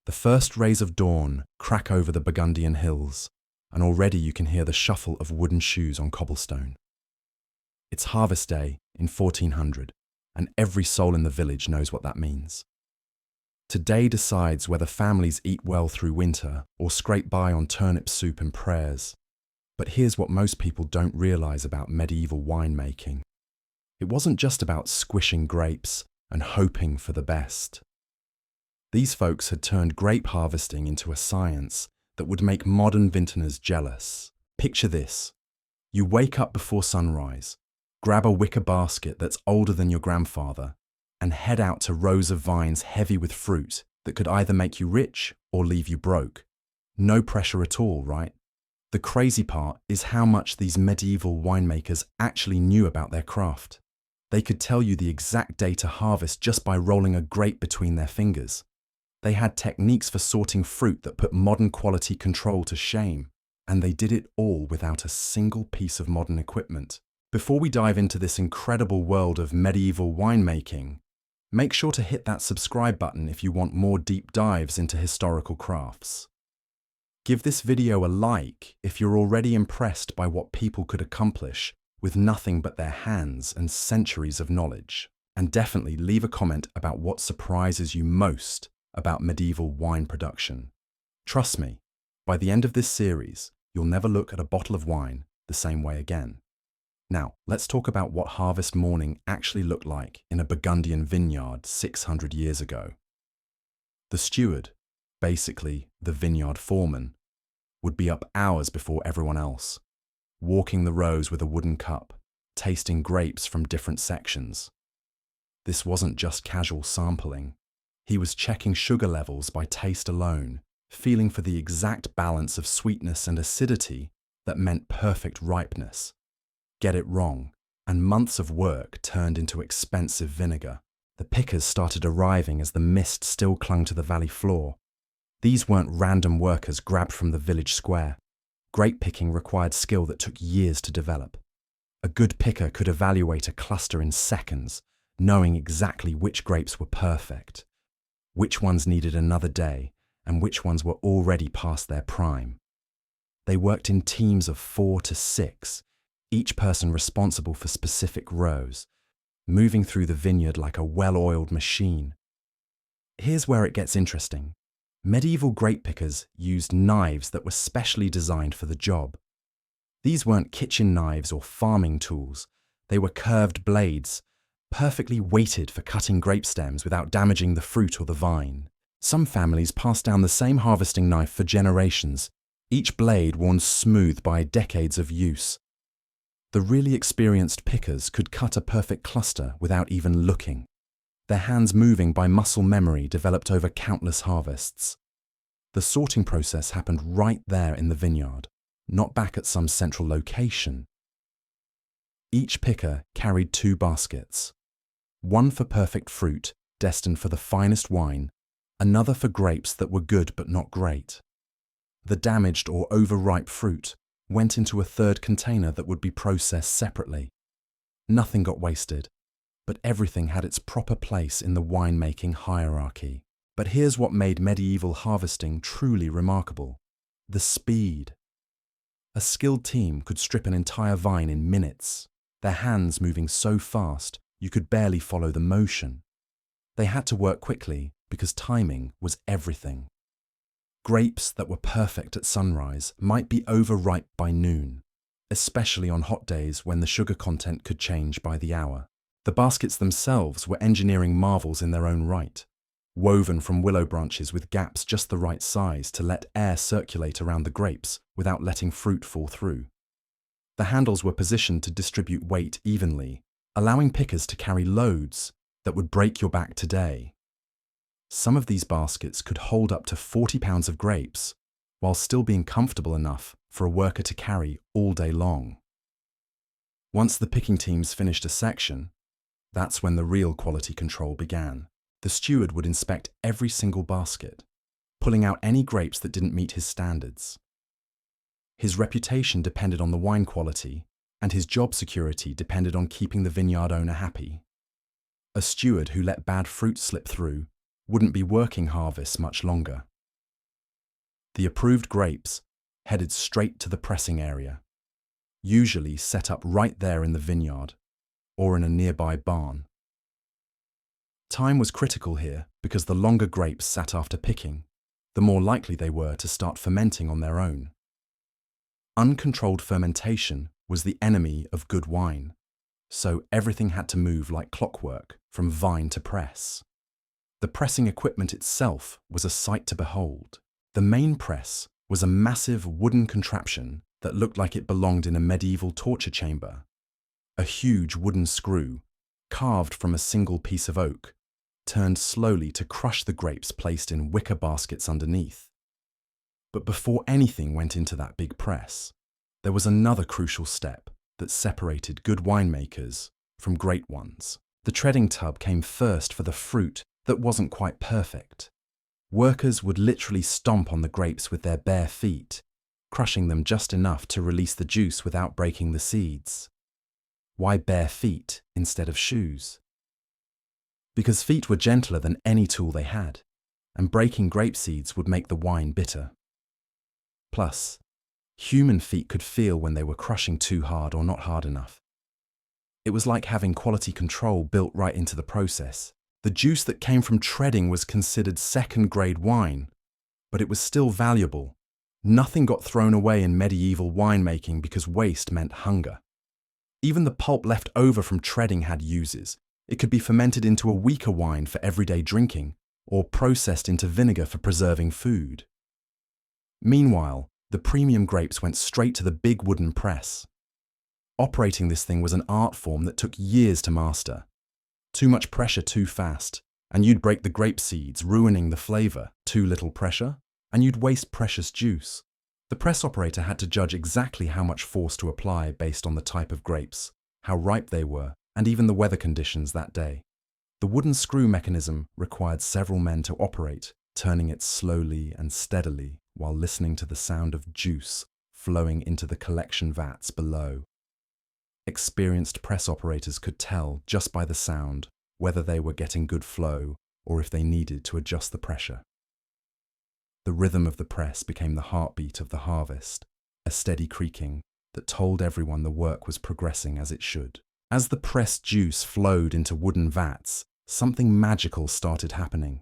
The first rays of dawn crack over the Burgundian hills, and already you can hear the shuffle of wooden shoes on cobblestone. It's harvest day in 1400, and every soul in the village knows what that means. Today decides whether families eat well through winter or scrape by on turnip soup and prayers. But here's what most people don't realize about medieval winemaking. It wasn't just about squishing grapes and hoping for the best. These folks had turned grape harvesting into a science that would make modern vintners jealous. Picture this. You wake up before sunrise, grab a wicker basket that's older than your grandfather, and head out to rows of vines heavy with fruit that could either make you rich or leave you broke. No pressure at all, right? The crazy part is how much these medieval winemakers actually knew about their craft. They could tell you the exact day to harvest just by rolling a grape between their fingers. They had techniques for sorting fruit that put modern quality control to shame, and they did it all without a single piece of modern equipment. Before we dive into this incredible world of medieval winemaking, make sure to hit that subscribe button if you want more deep dives into historical crafts. Give this video a like if you're already impressed by what people could accomplish with nothing but their hands and centuries of knowledge. And definitely leave a comment about what surprises you most about medieval wine production. Trust me, by the end of this series, you'll never look at a bottle of wine the same way again. Now, let's talk about what harvest morning actually looked like in a Burgundian vineyard 600 years ago. The steward, basically the vineyard foreman, would be up hours before everyone else, walking the rows with a wooden cup, tasting grapes from different sections. This wasn't just casual sampling. He was checking sugar levels by taste alone, feeling for the exact balance of sweetness and acidity that meant perfect ripeness. Get it wrong, and months of work turned into expensive vinegar. The pickers started arriving as the mist still clung to the valley floor. These weren't random workers grabbed from the village square. Grape picking required skill that took years to develop. A good picker could evaluate a cluster in seconds, knowing exactly which grapes were perfect, which ones needed another day, and which ones were already past their prime. They worked in teams of 4 to 6, each person responsible for specific rows, moving through the vineyard like a well-oiled machine. Here's where it gets interesting. Medieval grape pickers used knives that were specially designed for the job. These weren't kitchen knives or farming tools. They were curved blades, perfectly weighted for cutting grape stems without damaging the fruit or the vine. Some families passed down the same harvesting knife for generations, each blade worn smooth by decades of use. The really experienced pickers could cut a perfect cluster without even looking, their hands moving by muscle memory developed over countless harvests. The sorting process happened right there in the vineyard, not back at some central location. Each picker carried 2 baskets, one for perfect fruit, destined for the finest wine, another for grapes that were good but not great. The damaged or overripe fruit went into a third container that would be processed separately. Nothing got wasted, but everything had its proper place in the winemaking hierarchy. But here's what made medieval harvesting truly remarkable: the speed. A skilled team could strip an entire vine in minutes, their hands moving so fast you could barely follow the motion. They had to work quickly because timing was everything. Grapes that were perfect at sunrise might be overripe by noon, especially on hot days when the sugar content could change by the hour. The baskets themselves were engineering marvels in their own right, woven from willow branches with gaps just the right size to let air circulate around the grapes without letting fruit fall through. The handles were positioned to distribute weight evenly, allowing pickers to carry loads that would break your back today. Some of these baskets could hold up to 40 pounds of grapes, while still being comfortable enough for a worker to carry all day long. Once the picking teams finished a section, that's when the real quality control began. The steward would inspect every single basket, pulling out any grapes that didn't meet his standards. His reputation depended on the wine quality, and his job security depended on keeping the vineyard owner happy. A steward who let bad fruit slip through wouldn't be working harvests much longer. The approved grapes headed straight to the pressing area, usually set up right there in the vineyard or in a nearby barn. Time was critical here because the longer grapes sat after picking, the more likely they were to start fermenting on their own. Uncontrolled fermentation was the enemy of good wine, so everything had to move like clockwork from vine to press. The pressing equipment itself was a sight to behold. The main press was a massive wooden contraption that looked like it belonged in a medieval torture chamber. A huge wooden screw, carved from a single piece of oak, turned slowly to crush the grapes placed in wicker baskets underneath. But before anything went into that big press, there was another crucial step that separated good winemakers from great ones. The treading tub came first for the fruit that wasn't quite perfect. Workers would literally stomp on the grapes with their bare feet, crushing them just enough to release the juice without breaking the seeds. Why bare feet instead of shoes? Because feet were gentler than any tool they had, and breaking grape seeds would make the wine bitter. Plus, human feet could feel when they were crushing too hard or not hard enough. It was like having quality control built right into the process. The juice that came from treading was considered second-grade wine, but it was still valuable. Nothing got thrown away in medieval winemaking because waste meant hunger. Even the pulp left over from treading had uses. It could be fermented into a weaker wine for everyday drinking, or processed into vinegar for preserving food. Meanwhile, the premium grapes went straight to the big wooden press. Operating this thing was an art form that took years to master. Too much pressure too fast, and you'd break the grape seeds, ruining the flavor. Too little pressure, and you'd waste precious juice. The press operator had to judge exactly how much force to apply based on the type of grapes, how ripe they were, and even the weather conditions that day. The wooden screw mechanism required several men to operate, turning it slowly and steadily while listening to the sound of juice flowing into the collection vats below. Experienced press operators could tell just by the sound whether they were getting good flow or if they needed to adjust the pressure. The rhythm of the press became the heartbeat of the harvest, a steady creaking that told everyone the work was progressing as it should. As the pressed juice flowed into wooden vats, something magical started happening.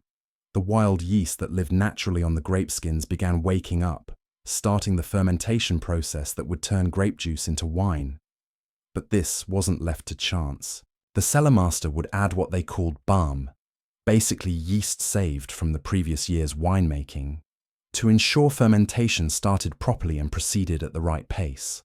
The wild yeast that lived naturally on the grape skins began waking up, starting the fermentation process that would turn grape juice into wine. But this wasn't left to chance. The cellar master would add what they called balm, basically yeast saved from the previous year's winemaking, to ensure fermentation started properly and proceeded at the right pace.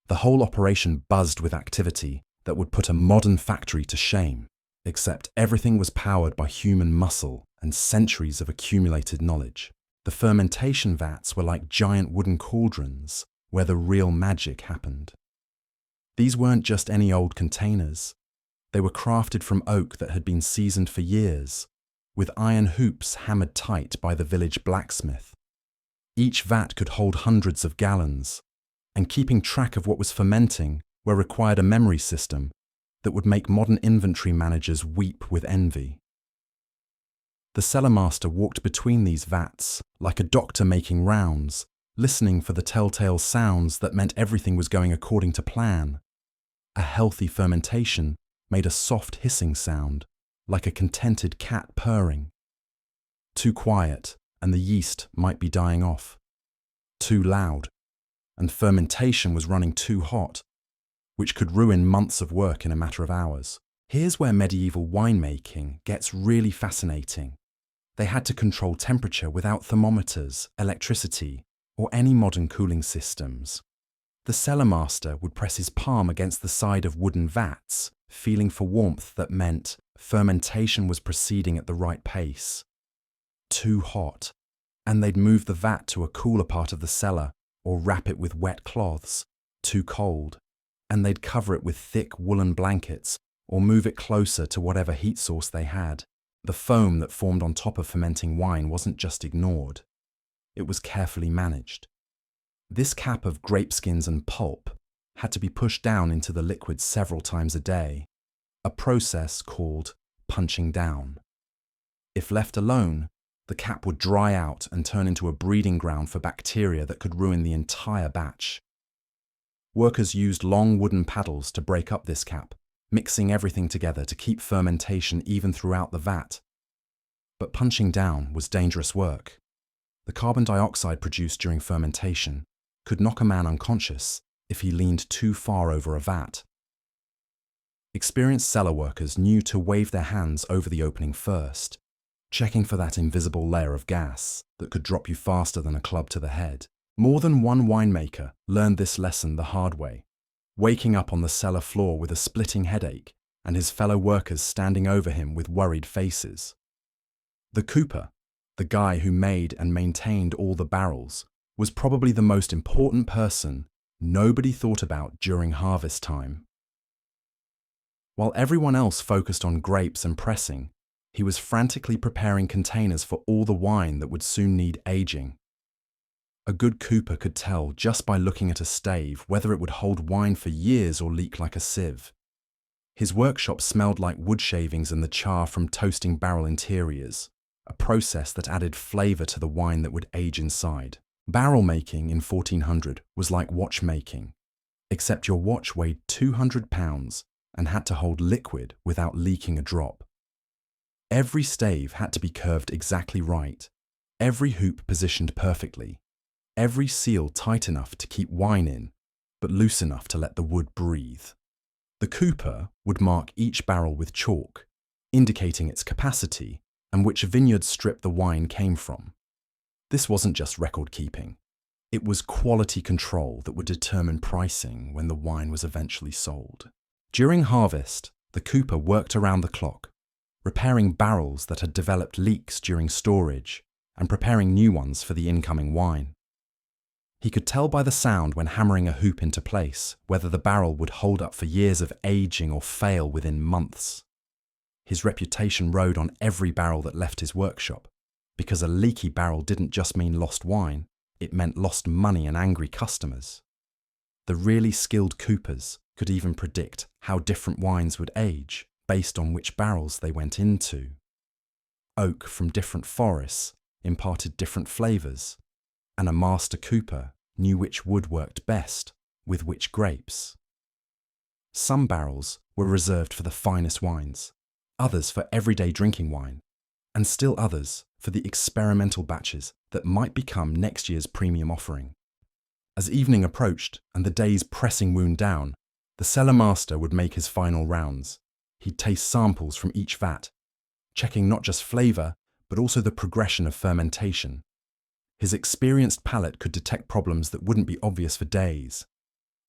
The whole operation buzzed with activity that would put a modern factory to shame, except everything was powered by human muscle and centuries of accumulated knowledge. The fermentation vats were like giant wooden cauldrons where the real magic happened. These weren't just any old containers. They were crafted from oak that had been seasoned for years, with iron hoops hammered tight by the village blacksmith. Each vat could hold hundreds of gallons, and keeping track of what was fermenting required a memory system that would make modern inventory managers weep with envy. The cellar master walked between these vats like a doctor making rounds, listening for the telltale sounds that meant everything was going according to plan. A healthy fermentation made a soft hissing sound, like a contented cat purring. Too quiet, and the yeast might be dying off. Too loud, and fermentation was running too hot, which could ruin months of work in a matter of hours. Here's where medieval winemaking gets really fascinating. They had to control temperature without thermometers, electricity, or any modern cooling systems. The cellar master would press his palm against the side of wooden vats, feeling for warmth that meant fermentation was proceeding at the right pace. Too hot, and they'd move the vat to a cooler part of the cellar or wrap it with wet cloths. Too cold, and they'd cover it with thick woolen blankets or move it closer to whatever heat source they had. The foam that formed on top of fermenting wine wasn't just ignored. It was carefully managed. This cap of grape skins and pulp had to be pushed down into the liquid several times a day, a process called punching down. If left alone, The cap would dry out and turn into a breeding ground for bacteria that could ruin the entire batch. Workers used long wooden paddles to break up this cap, mixing everything together to keep fermentation even throughout the vat. But punching down was dangerous work. The carbon dioxide produced during fermentation could knock a man unconscious if he leaned too far over a vat. Experienced cellar workers knew to wave their hands over the opening first, checking for that invisible layer of gas that could drop you faster than a club to the head. More than one winemaker learned this lesson the hard way, waking up on the cellar floor with a splitting headache and his fellow workers standing over him with worried faces. The cooper, the guy who made and maintained all the barrels, was probably the most important person nobody thought about during harvest time. While everyone else focused on grapes and pressing, he was frantically preparing containers for all the wine that would soon need aging. A good cooper could tell just by looking at a stave whether it would hold wine for years or leak like a sieve. His workshop smelled like wood shavings and the char from toasting barrel interiors, a process that added flavour to the wine that would age inside. Barrel making in 1400 was like watchmaking, except your watch weighed 200 pounds and had to hold liquid without leaking a drop. Every stave had to be curved exactly right, every hoop positioned perfectly, every seal tight enough to keep wine in, but loose enough to let the wood breathe. The cooper would mark each barrel with chalk, indicating its capacity and which vineyard strip the wine came from. This wasn't just record keeping. It was quality control that would determine pricing when the wine was eventually sold. During harvest, the cooper worked around the clock, repairing barrels that had developed leaks during storage and preparing new ones for the incoming wine. He could tell by the sound when hammering a hoop into place whether the barrel would hold up for years of aging or fail within months. His reputation rode on every barrel that left his workshop, because a leaky barrel didn't just mean lost wine, it meant lost money and angry customers. The really skilled coopers could even predict how different wines would age based on which barrels they went into. Oak from different forests imparted different flavours, and a master cooper knew which wood worked best with which grapes. Some barrels were reserved for the finest wines, others for everyday drinking wine, and still others for the experimental batches that might become next year's premium offering. As evening approached and the day's pressing wound down, the cellar master would make his final rounds. He'd taste samples from each vat, checking not just flavour, but also the progression of fermentation. His experienced palate could detect problems that wouldn't be obvious for days,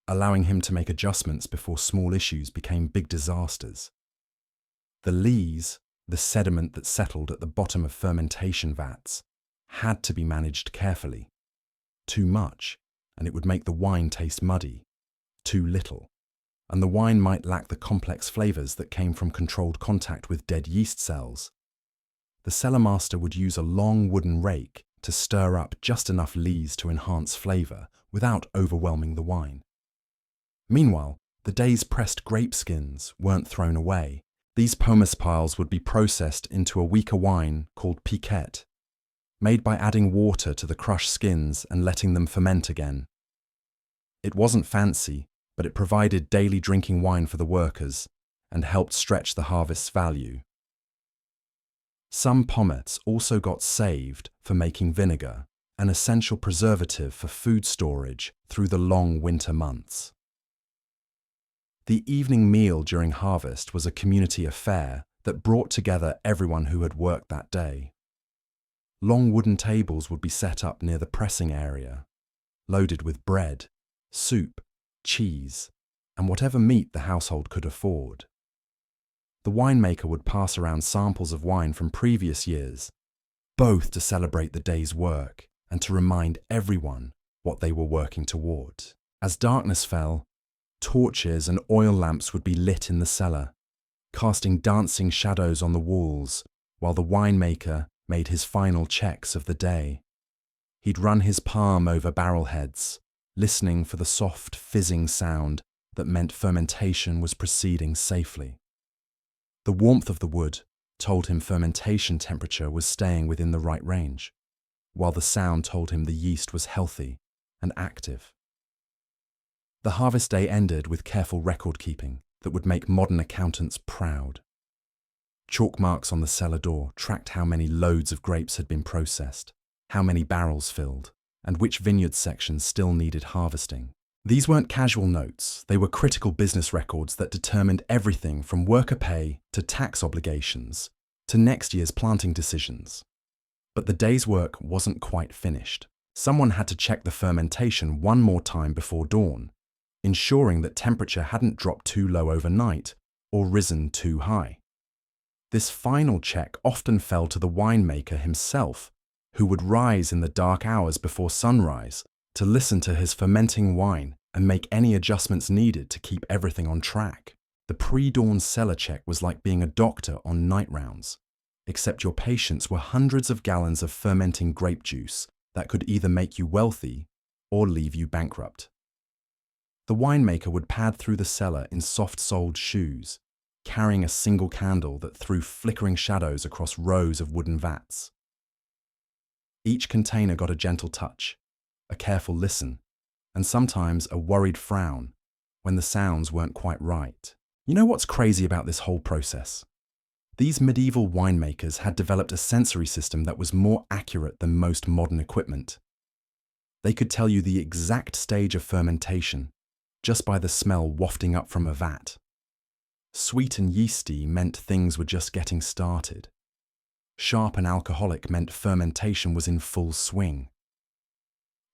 allowing him to make adjustments before small issues became big disasters. The lees, the sediment that settled at the bottom of fermentation vats, had to be managed carefully. Too much, and it would make the wine taste muddy. Too little, and the wine might lack the complex flavours that came from controlled contact with dead yeast cells. The cellar master would use a long wooden rake to stir up just enough lees to enhance flavour without overwhelming the wine. Meanwhile, the day's pressed grape skins weren't thrown away. These pomace piles would be processed into a weaker wine called piquette, made by adding water to the crushed skins and letting them ferment again. It wasn't fancy, but it provided daily drinking wine for the workers and helped stretch the harvest's value. Some pomace also got saved for making vinegar, an essential preservative for food storage through the long winter months. The evening meal during harvest was a community affair that brought together everyone who had worked that day. Long wooden tables would be set up near the pressing area, loaded with bread, soup, cheese, and whatever meat the household could afford. The winemaker would pass around samples of wine from previous years, both to celebrate the day's work and to remind everyone what they were working toward. As darkness fell, torches and oil lamps would be lit in the cellar, casting dancing shadows on the walls while the winemaker made his final checks of the day. He'd run his palm over barrel heads, listening for the soft fizzing sound that meant fermentation was proceeding safely. The warmth of the wood told him fermentation temperature was staying within the right range, while the sound told him the yeast was healthy and active. The harvest day ended with careful record-keeping that would make modern accountants proud. Chalk marks on the cellar door tracked how many loads of grapes had been processed, how many barrels filled, and which vineyard sections still needed harvesting. These weren't casual notes, they were critical business records that determined everything from worker pay to tax obligations to next year's planting decisions. But the day's work wasn't quite finished. Someone had to check the fermentation one more time before dawn, ensuring that temperature hadn't dropped too low overnight or risen too high. This final check often fell to the winemaker himself, who would rise in the dark hours before sunrise to listen to his fermenting wine and make any adjustments needed to keep everything on track. The pre-dawn cellar check was like being a doctor on night rounds, except your patients were hundreds of gallons of fermenting grape juice that could either make you wealthy or leave you bankrupt. The winemaker would pad through the cellar in soft-soled shoes, carrying a single candle that threw flickering shadows across rows of wooden vats. Each container got a gentle touch, a careful listen, and sometimes a worried frown when the sounds weren't quite right. You know what's crazy about this whole process? These medieval winemakers had developed a sensory system that was more accurate than most modern equipment. They could tell you the exact stage of fermentation just by the smell wafting up from a vat. Sweet and yeasty meant things were just getting started. Sharp and alcoholic meant fermentation was in full swing.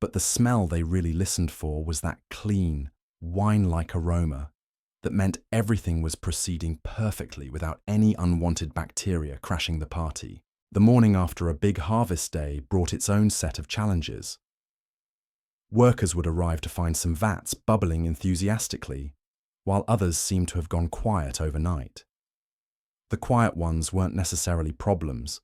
But the smell they really listened for was that clean, wine-like aroma that meant everything was proceeding perfectly without any unwanted bacteria crashing the party. The morning after a big harvest day brought its own set of challenges. Workers would arrive to find some vats bubbling enthusiastically, while others seemed to have gone quiet overnight. The quiet ones weren't necessarily problems.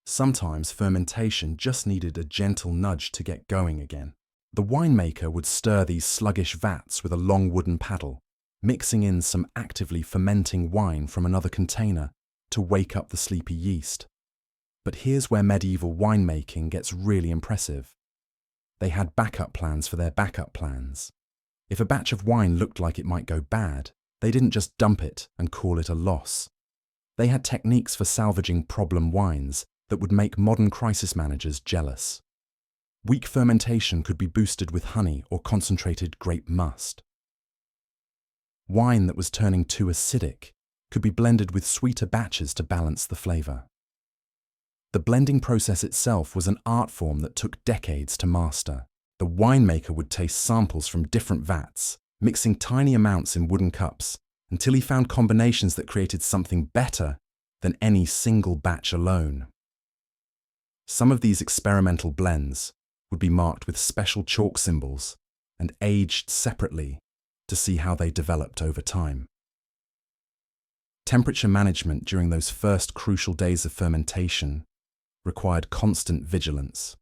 Sometimes fermentation just needed a gentle nudge to get going again. The winemaker would stir these sluggish vats with a long wooden paddle, mixing in some actively fermenting wine from another container to wake up the sleepy yeast. But here's where medieval winemaking gets really impressive. They had backup plans for their backup plans. If a batch of wine looked like it might go bad, they didn't just dump it and call it a loss. They had techniques for salvaging problem wines that would make modern crisis managers jealous. Weak fermentation could be boosted with honey or concentrated grape must. Wine that was turning too acidic could be blended with sweeter batches to balance the flavor. The blending process itself was an art form that took decades to master. The winemaker would taste samples from different vats, mixing tiny amounts in wooden cups, until he found combinations that created something better than any single batch alone. Some of these experimental blends would be marked with special chalk symbols and aged separately to see how they developed over time. Temperature management during those first crucial days of fermentation required constant vigilance.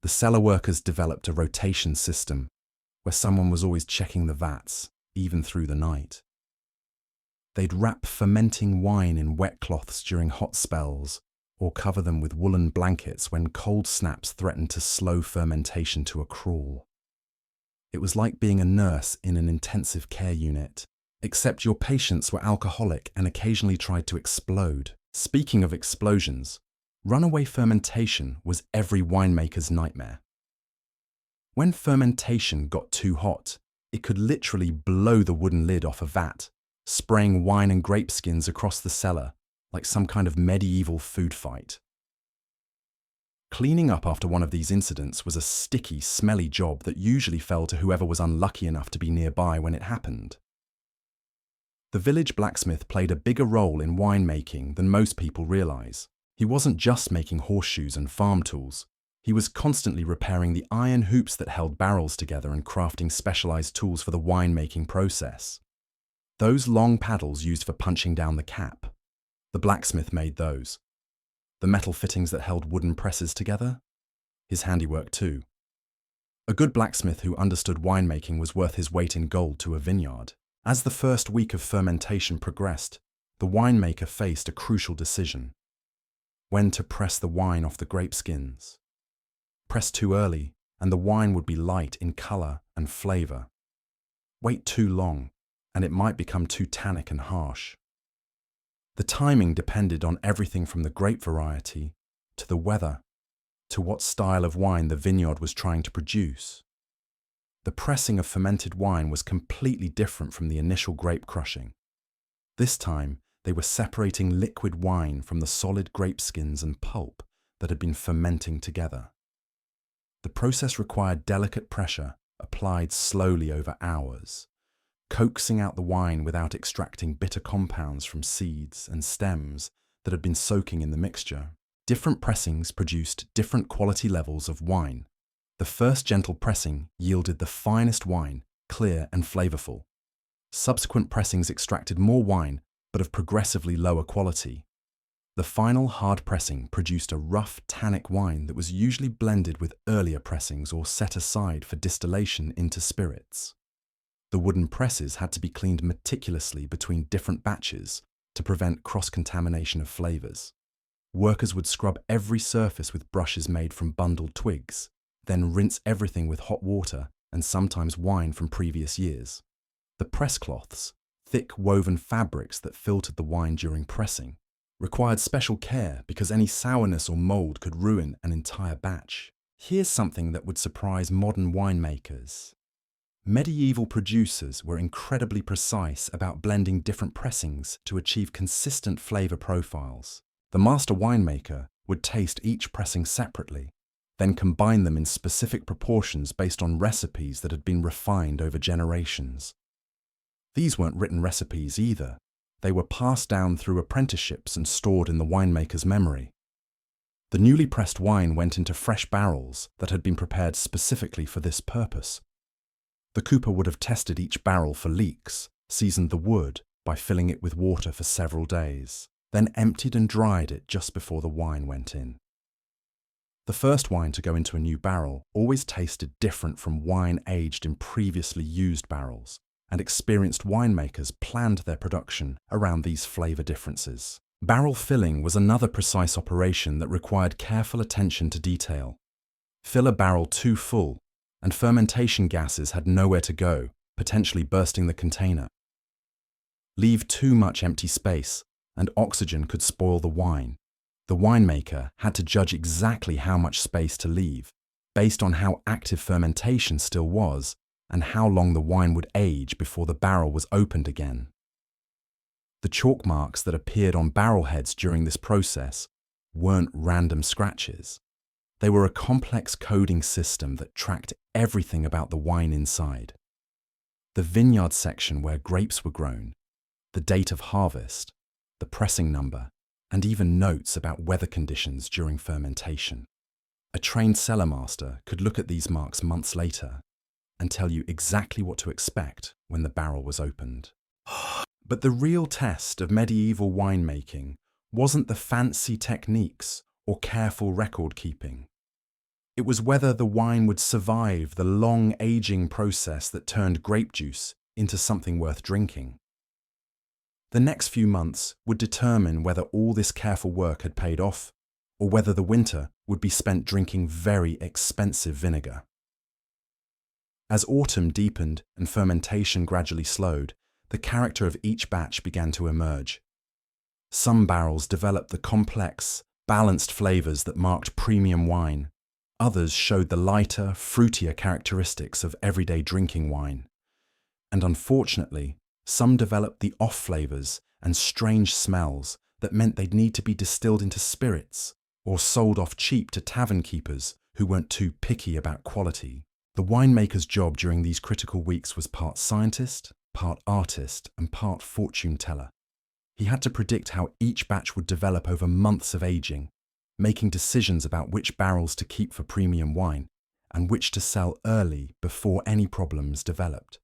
The cellar workers developed a rotation system where someone was always checking the vats, even through the night. They'd wrap fermenting wine in wet cloths during hot spells or cover them with woolen blankets when cold snaps threatened to slow fermentation to a crawl. It was like being a nurse in an intensive care unit, except your patients were alcoholic and occasionally tried to explode. Speaking of explosions, runaway fermentation was every winemaker's nightmare. When fermentation got too hot, it could literally blow the wooden lid off a vat, spraying wine and grape skins across the cellar like some kind of medieval food fight. Cleaning up after one of these incidents was a sticky, smelly job that usually fell to whoever was unlucky enough to be nearby when it happened. The village blacksmith played a bigger role in winemaking than most people realize. He wasn't just making horseshoes and farm tools. He was constantly repairing the iron hoops that held barrels together and crafting specialized tools for the winemaking process. Those long paddles used for punching down the cap. The blacksmith made those. The metal fittings that held wooden presses together? His handiwork too. A good blacksmith who understood winemaking was worth his weight in gold to a vineyard. As the first week of fermentation progressed, the winemaker faced a crucial decision: when to press the wine off the grape skins. Press too early, and the wine would be light in color and flavor. Wait too long, and it might become too tannic and harsh. The timing depended on everything from the grape variety to the weather to what style of wine the vineyard was trying to produce. The pressing of fermented wine was completely different from the initial grape crushing. This time, they were separating liquid wine from the solid grape skins and pulp that had been fermenting together. The process required delicate pressure applied slowly over hours, coaxing out the wine without extracting bitter compounds from seeds and stems that had been soaking in the mixture. Different pressings produced different quality levels of wine. The first gentle pressing yielded the finest wine, clear and flavorful. Subsequent pressings extracted more wine, but of progressively lower quality. The final hard pressing produced a rough, tannic wine that was usually blended with earlier pressings or set aside for distillation into spirits. The wooden presses had to be cleaned meticulously between different batches to prevent cross-contamination of flavors. Workers would scrub every surface with brushes made from bundled twigs, then rinse everything with hot water and sometimes wine from previous years. The press cloths, thick woven fabrics that filtered the wine during pressing, required special care because any sourness or mold could ruin an entire batch. Here's something that would surprise modern winemakers. Medieval producers were incredibly precise about blending different pressings to achieve consistent flavor profiles. The master winemaker would taste each pressing separately, then combine them in specific proportions based on recipes that had been refined over generations. These weren't written recipes either. They were passed down through apprenticeships and stored in the winemaker's memory. The newly pressed wine went into fresh barrels that had been prepared specifically for this purpose. The cooper would have tested each barrel for leaks, seasoned the wood by filling it with water for several days, then emptied and dried it just before the wine went in. The first wine to go into a new barrel always tasted different from wine aged in previously used barrels, and experienced winemakers planned their production around these flavor differences. Barrel filling was another precise operation that required careful attention to detail. Fill a barrel too full, and fermentation gases had nowhere to go, potentially bursting the container. Leave too much empty space, and oxygen could spoil the wine. The winemaker had to judge exactly how much space to leave, based on how active fermentation still was, and how long the wine would age before the barrel was opened again. The chalk marks that appeared on barrel heads during this process weren't random scratches. They were a complex coding system that tracked everything about the wine inside. The vineyard section where grapes were grown, the date of harvest, the pressing number, and even notes about weather conditions during fermentation. A trained cellar master could look at these marks months later and tell you exactly what to expect when the barrel was opened. But the real test of medieval winemaking wasn't the fancy techniques or careful record keeping. It was whether the wine would survive the long aging process that turned grape juice into something worth drinking. The next few months would determine whether all this careful work had paid off, or whether the winter would be spent drinking very expensive vinegar. As autumn deepened and fermentation gradually slowed, the character of each batch began to emerge. Some barrels developed the complex, balanced flavors that marked premium wine. Others showed the lighter, fruitier characteristics of everyday drinking wine. And unfortunately, some developed the off flavors and strange smells that meant they'd need to be distilled into spirits or sold off cheap to tavern keepers who weren't too picky about quality. The winemaker's job during these critical weeks was part scientist, part artist, and part fortune teller. He had to predict how each batch would develop over months of aging, making decisions about which barrels to keep for premium wine and which to sell early before any problems developed.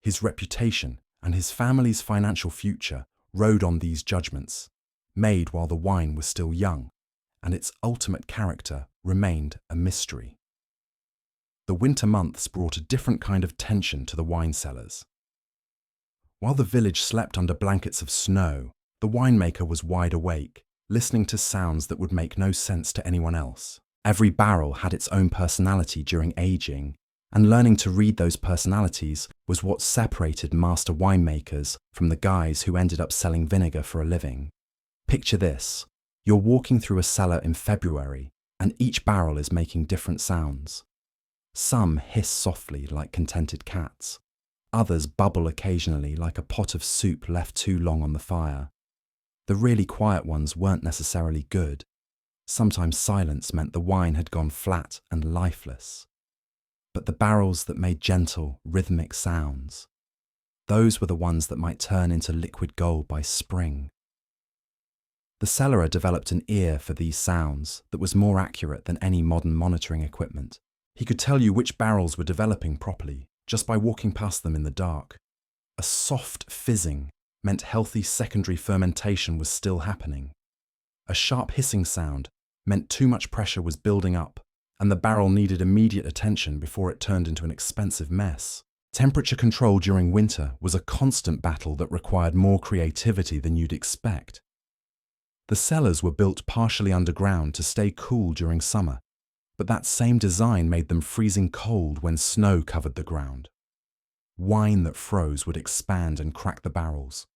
His reputation and his family's financial future rode on these judgments, made while the wine was still young, and its ultimate character remained a mystery. The winter months brought a different kind of tension to the wine cellars. While the village slept under blankets of snow, the winemaker was wide awake, listening to sounds that would make no sense to anyone else. Every barrel had its own personality during aging, and learning to read those personalities was what separated master winemakers from the guys who ended up selling vinegar for a living. Picture this. You're walking through a cellar in February, and each barrel is making different sounds. Some hiss softly like contented cats. Others bubble occasionally like a pot of soup left too long on the fire. The really quiet ones weren't necessarily good. Sometimes silence meant the wine had gone flat and lifeless. But the barrels that made gentle, rhythmic sounds, those were the ones that might turn into liquid gold by spring. The cellarer developed an ear for these sounds that was more accurate than any modern monitoring equipment. He could tell you which barrels were developing properly just by walking past them in the dark. A soft fizzing meant healthy secondary fermentation was still happening. A sharp hissing sound meant too much pressure was building up, and the barrel needed immediate attention before it turned into an expensive mess. Temperature control during winter was a constant battle that required more creativity than you'd expect. The cellars were built partially underground to stay cool during summer, but that same design made them freezing cold when snow covered the ground. Wine that froze would expand and crack the barrels,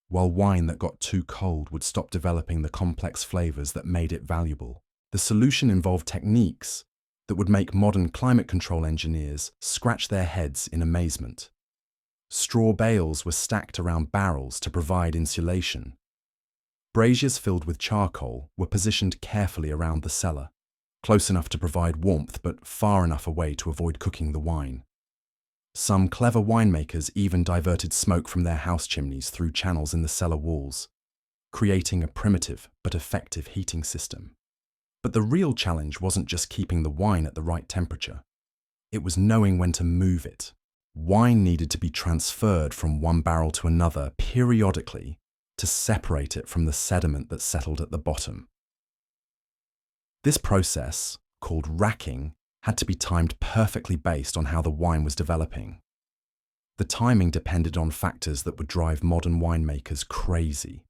while wine that got too cold would stop developing the complex flavors that made it valuable. The solution involved techniques that would make modern climate control engineers scratch their heads in amazement. Straw bales were stacked around barrels to provide insulation. Braziers filled with charcoal were positioned carefully around the cellar, close enough to provide warmth but far enough away to avoid cooking the wine. Some clever winemakers even diverted smoke from their house chimneys through channels in the cellar walls, creating a primitive but effective heating system. But the real challenge wasn't just keeping the wine at the right temperature. It was knowing when to move it. Wine needed to be transferred from one barrel to another periodically to separate it from the sediment that settled at the bottom. This process, called racking, had to be timed perfectly based on how the wine was developing. The timing depended on factors that would drive modern winemakers crazy.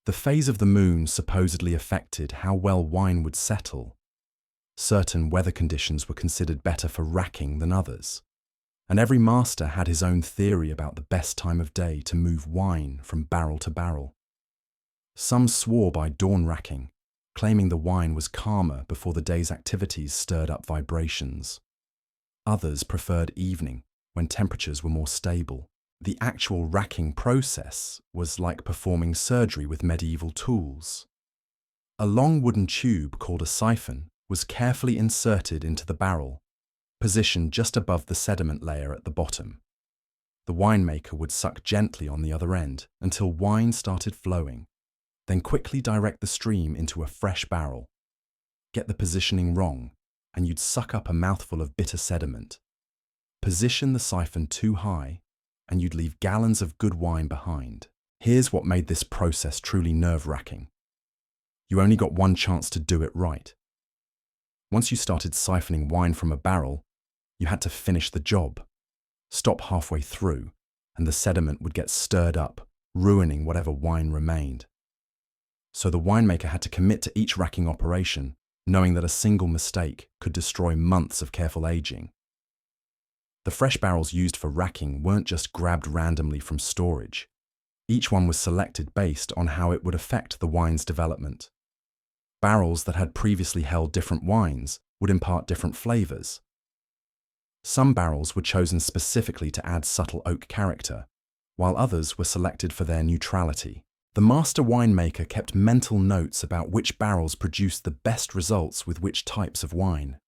The phase of the moon supposedly affected how well wine would settle. Certain weather conditions were considered better for racking than others, and every master had his own theory about the best time of day to move wine from barrel to barrel. Some swore by dawn racking, claiming the wine was calmer before the day's activities stirred up vibrations. Others preferred evening, when temperatures were more stable. The actual racking process was like performing surgery with medieval tools. A long wooden tube called a siphon was carefully inserted into the barrel, positioned just above the sediment layer at the bottom. The winemaker would suck gently on the other end until wine started flowing, then quickly direct the stream into a fresh barrel. Get the positioning wrong, and you'd suck up a mouthful of bitter sediment. Position the siphon too high, and you'd leave gallons of good wine behind. Here's what made this process truly nerve-wracking. You only got one chance to do it right. Once you started siphoning wine from a barrel, you had to finish the job. Stop halfway through, and the sediment would get stirred up, ruining whatever wine remained. So the winemaker had to commit to each racking operation, knowing that a single mistake could destroy months of careful aging. The fresh barrels used for racking weren't just grabbed randomly from storage. Each one was selected based on how it would affect the wine's development. Barrels that had previously held different wines would impart different flavors. Some barrels were chosen specifically to add subtle oak character, while others were selected for their neutrality. The master winemaker kept mental notes about which barrels produced the best results with which types of wine.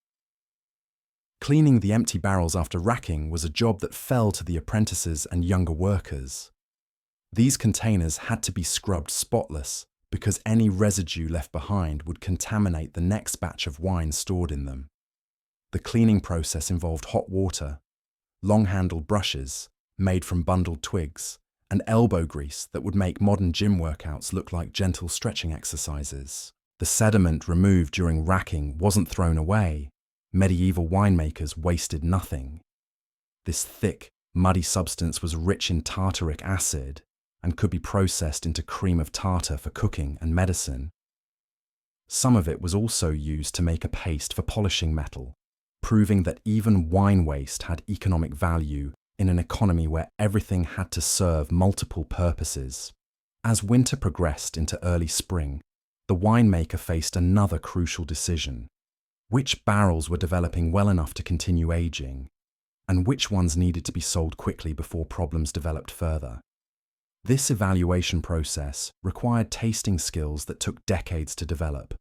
Cleaning the empty barrels after racking was a job that fell to the apprentices and younger workers. These containers had to be scrubbed spotless because any residue left behind would contaminate the next batch of wine stored in them. The cleaning process involved hot water, long-handled brushes made from bundled twigs, and elbow grease that would make modern gym workouts look like gentle stretching exercises. The sediment removed during racking wasn't thrown away. Medieval winemakers wasted nothing. This thick, muddy substance was rich in tartaric acid and could be processed into cream of tartar for cooking and medicine. Some of it was also used to make a paste for polishing metal, proving that even wine waste had economic value in an economy where everything had to serve multiple purposes. As winter progressed into early spring, the winemaker faced another crucial decision. Which barrels were developing well enough to continue aging, and which ones needed to be sold quickly before problems developed further? This evaluation process required tasting skills that took decades to develop,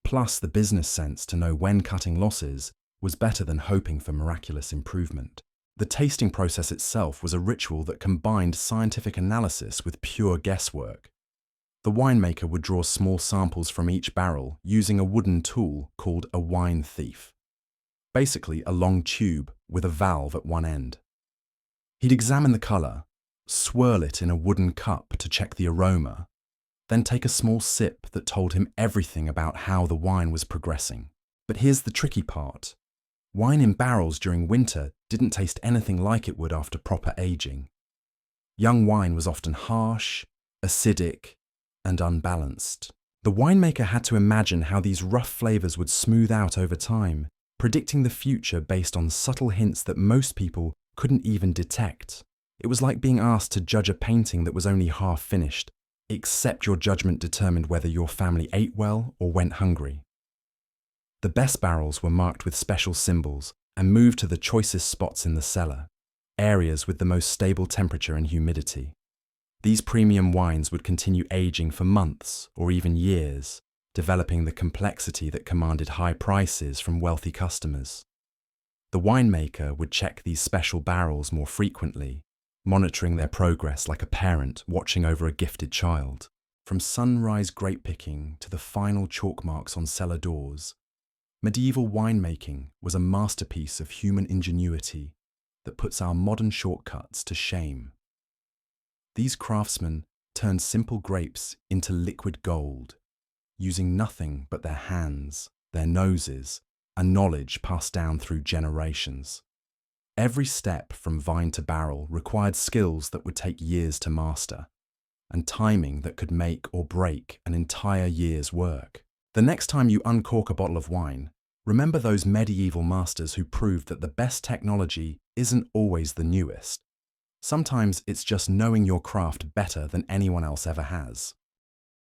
plus the business sense to know when cutting losses was better than hoping for miraculous improvement. The tasting process itself was a ritual that combined scientific analysis with pure guesswork. The winemaker would draw small samples from each barrel using a wooden tool called a wine thief, basically a long tube with a valve at one end. He'd examine the colour, swirl it in a wooden cup to check the aroma, then take a small sip that told him everything about how the wine was progressing. But here's the tricky part. Wine in barrels during winter didn't taste anything like it would after proper aging. Young wine was often harsh, acidic, and unbalanced. The winemaker had to imagine how these rough flavours would smooth out over time, predicting the future based on subtle hints that most people couldn't even detect. It was like being asked to judge a painting that was only half finished, except your judgment determined whether your family ate well or went hungry. The best barrels were marked with special symbols and moved to the choicest spots in the cellar, areas with the most stable temperature and humidity. These premium wines would continue aging for months or even years, developing the complexity that commanded high prices from wealthy customers. The winemaker would check these special barrels more frequently, monitoring their progress like a parent watching over a gifted child. From sunrise grape picking to the final chalk marks on cellar doors, medieval winemaking was a masterpiece of human ingenuity that puts our modern shortcuts to shame. These craftsmen turned simple grapes into liquid gold, using nothing but their hands, their noses, and knowledge passed down through generations. Every step from vine to barrel required skills that would take years to master, and timing that could make or break an entire year's work. The next time you uncork a bottle of wine, remember those medieval masters who proved that the best technology isn't always the newest. Sometimes it's just knowing your craft better than anyone else ever has.